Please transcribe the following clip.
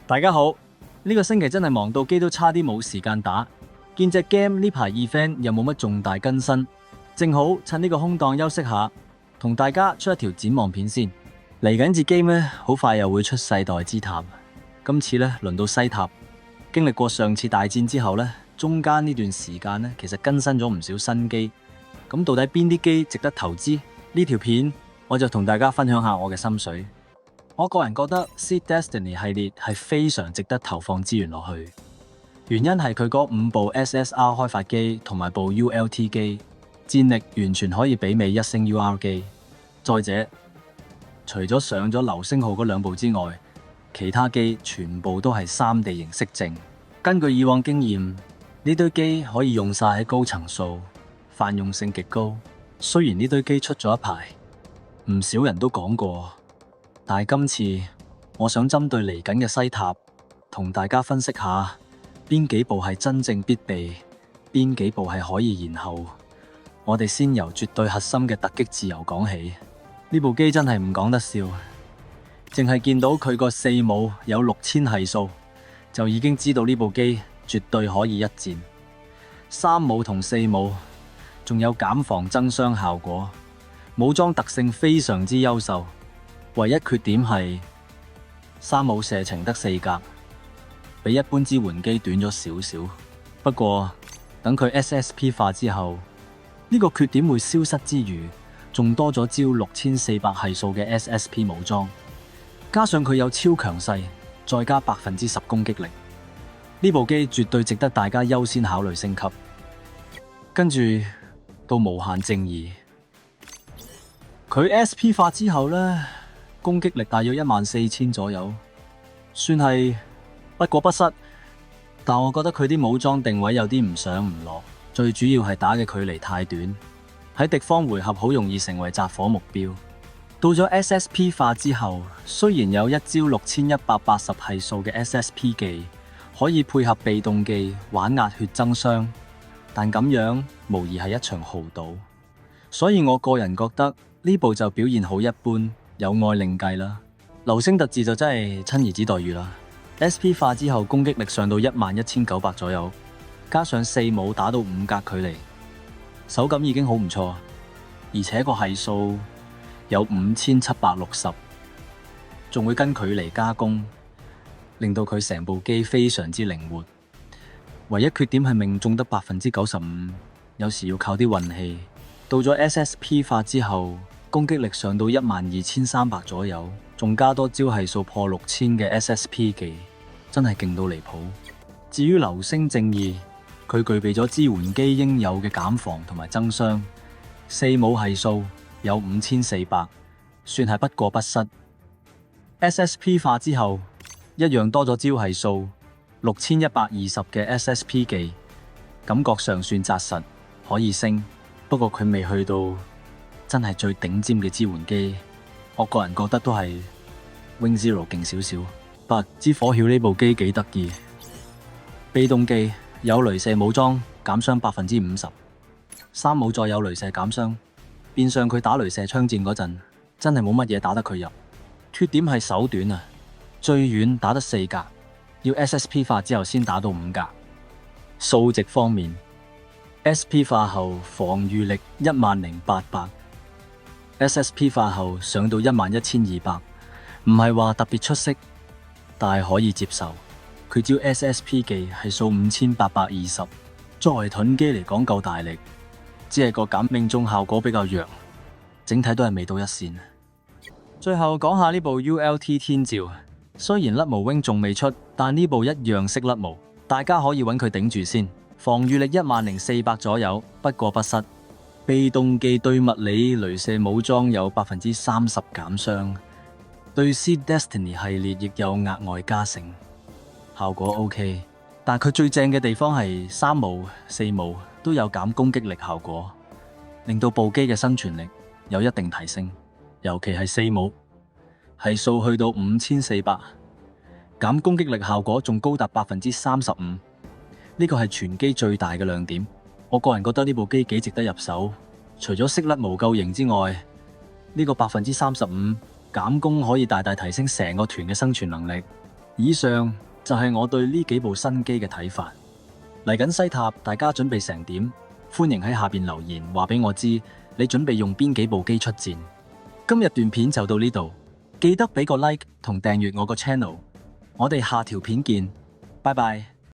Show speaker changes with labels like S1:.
S1: 大家好，呢個星期真係忙到機都差啲冇時間打，見隻 game 呢排 event 又冇乜重大更新，正好趁呢個空檔休息下，同大家出一條展望片先。嚟緊節 game 呢，好快又會出世代之塔，今次呢，輪到西塔。經歷過上次大戰之後呢，中間呢段時間呢，其實更新咗唔少新機，咁到底邊啲機值得投資？呢條片我就同大家分享下我嘅心水。我個人覺得 Seed Destiny 系列係非常值得投放資源落去，原因係佢嗰5部 SSR 開發機同埋部 ULT 機，戰力完全可以媲美一星 UR 機。再者，除咗上咗流星號嗰2部之外，其他機全部都係3D 形式證。根據以往經驗，呢堆機可以用晒喺高層數，泛用性極高。雖然呢堆機出咗一排，唔少人都講過。但係今次，我想針對嚟緊嘅西塔，同大家分析下邊幾部係真正必備，邊幾部係可以延後。我哋先由絕對核心嘅突擊自由講起。呢部機真係唔講得笑，淨係見到佢個4母有6000係數，就已經知道呢部機絕對可以一戰。3母同4母仲有減防增傷效果，武裝特性非常之優秀。唯一缺點係3母射程得4格，比一般支援機短咗少少。不過等佢 SSP 化之後，呢個缺點會消失之餘，仲多咗招6400係數嘅 SSP 武裝，加上佢有超強勢，再加10%攻擊力，呢部機絕對值得大家優先考慮升級。跟住到無限正義，佢 SP 化之後呢，攻擊力大約14000左右，算係不過不失。但我覺得佢啲武裝定位有啲唔上唔落，最主要係打嘅距離太短，喺敵方回合好容易成為集火目標。到咗 SSP 化之後，雖然有一招6180係數嘅 SSP 技，可以配合被動技玩壓血增傷，但咁樣無疑係一場豪賭。所以我個人覺得呢部就表現好一般。有愛另計啦，流星特質就真係親兒子待遇啦。SP 化之後攻擊力上到11900左右，加上4母打到5格距離，手感已經好唔錯，而且個係數有5760，仲會跟距離加攻，令到佢成部機非常之靈活。唯一缺點係命中得95%，有時要靠啲運氣。到咗 SSP 化之後，攻擊力上到12300左右，仲加多招係數破6000嘅 SSP 技，真係勁到離譜。至於流星正義，佢具備咗支援機應有嘅減防同埋增傷，4母係數有5400，算係不過不失。SSP 化之後，一樣多咗招係數6120嘅 SSP 技，感覺上算紮實，可以升。不過佢未去到真係最頂尖嘅支援機，我個人覺得都係 Wing Zero 勁少少。不知火曉呢部機幾得意，被動技有雷射武裝減傷50%，3母再有雷射減傷，變相佢打雷射槍戰嗰陣真係冇乜嘢打得佢入。缺點係手短啊，最遠打得4格，要 SSP 化之後先打到5格。數值方面， SP 化後防禦力10800，SSP 化後上到11200，唔係話特別出色，但係可以接受。佢招 SSP 技係數5820，作為盾機嚟講夠大力，只係個減命中效果比較弱，整體都係未到一線。最後講下呢部 ULT 天照，雖然甩毛 wing 仲未出，但呢部一樣識甩毛，大家可以揾佢頂住先。防禦力10400左右，不過不失。被動技對物理雷射武裝有30%減傷，對 Seed Destiny 系列亦有額外加成，效果 OK。但佢最正嘅地方係3母、4母都有減攻擊力效果，令到部機嘅生存力有一定提升。尤其係4母，係數去到5400，減攻擊力效果仲高達35%。呢個係全機最大嘅亮點。我個人覺得呢部機幾值得入手，除咗識甩毛夠型之外，呢個35%減攻可以大大提升成個團嘅生存能力。以上就係我對呢幾部新機嘅睇法。嚟緊西塔，大家準備成點？歡迎喺下邊留言話俾我知，你準備用邊幾部機出戰？今日段片就到呢度，記得俾個 like 同訂閱我個 channel。我哋下條片見，拜拜。